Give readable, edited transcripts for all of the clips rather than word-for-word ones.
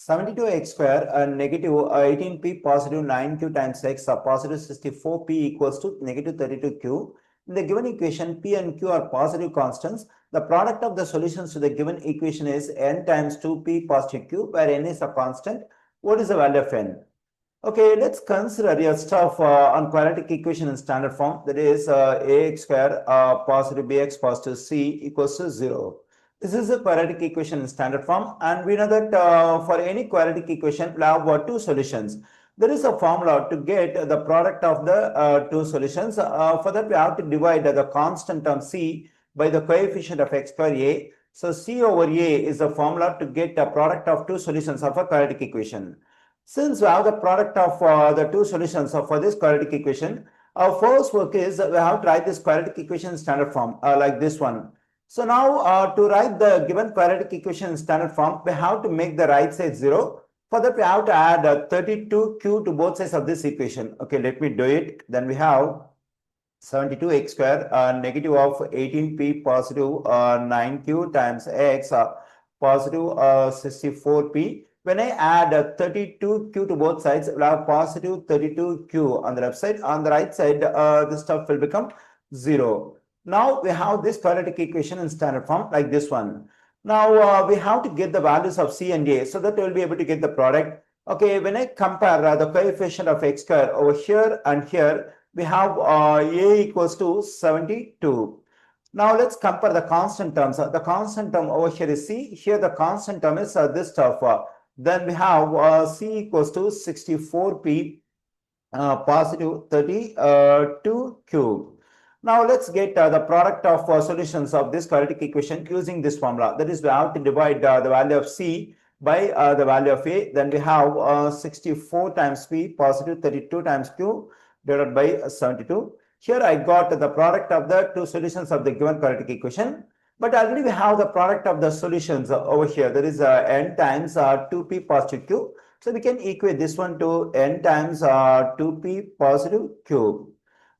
72x square negative 18p positive 9q times x positive 64p equals to negative 32q. In the given equation, p and q are positive constants. The product of the solutions to the given equation is n times 2p positive q, where n is a constant. What is the value of n? Okay, let's consider your stuff on quadratic equation in standard form. That is ax square positive bx positive c equals to 0. This is a quadratic equation in standard form, and we know that for any quadratic equation, we have two solutions. There is a formula to get the product of the two solutions. For that, we have to divide the constant term c by the coefficient of x square a. So c over a is the formula to get the product of two solutions of a quadratic equation. Since we have the product of the two solutions for this quadratic equation, our first work is we have to write this quadratic equation in standard form like this one. So now to write the given quadratic equation in standard form, we have to make the right side 0. For that, we have to add 32q to both sides of this equation. Okay, let me do it. Then we have 72x square negative of 18p positive 9q times x positive 64p. When I add 32q to both sides, we'll have positive 32q on the left side. On the right side, this stuff will become 0. Now we have this quadratic equation in standard form like this one. Now we have to get the values of c and a so that we will be able to get the product. Okay, when I compare the coefficient of x square over here and here, we have a equals to 72. Now let's compare the constant terms. The constant term over here is c. Here the constant term is this stuff. Then we have c equals to 64p positive 32q. Now let's get the product of solutions of this quadratic equation using this formula. That is, we have to divide the value of c by the value of a. Then we have 64 times p positive 32 times q divided by 72. Here I got the product of the two solutions of the given quadratic equation. But already we have the product of the solutions over here. There is n times 2p positive q. So we can equate this one to n times 2p positive q.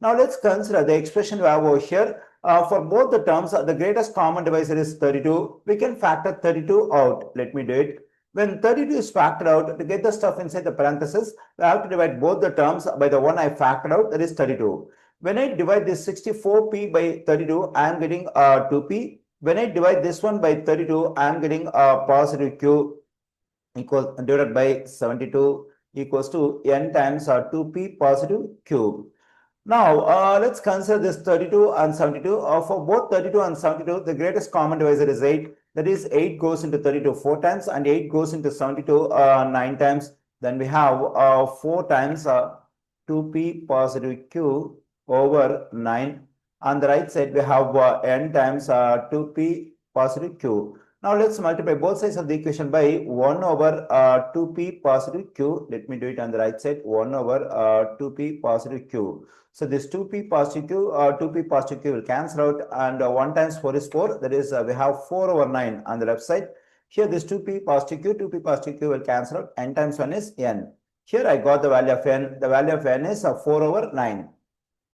Now let's consider the expression we have over here. For both the terms, the greatest common divisor is 32. We can factor 32 out. Let me do it. When 32 is factored out, to get the stuff inside the parentheses, we have to divide both the terms by the one I factored out, that is 32. When I divide this 64p by 32, I am getting 2p. When I divide this one by 32, I am getting a positive q equals divided by 72 equals to n times 2p positive q. Now let's consider this 32 and 72. For both 32 and 72, the greatest common divisor is 8. That is 8 goes into 32 4 times and 8 goes into 72 9 times. Then we have 4 times 2p positive q over 9. On the right side, we have n times 2p positive q. Now let's multiply both sides of the equation by 1 over 2p positive q. Let me do it on the right side, 1 over 2p positive q. So this 2p positive q, 2p positive q will cancel out, and 1 times 4 is 4. That is, we have 4 over 9 on the left side. Here this 2p positive q, 2p positive q will cancel out. N times 1 is n. Here I got the value of n. The value of n is 4 over 9.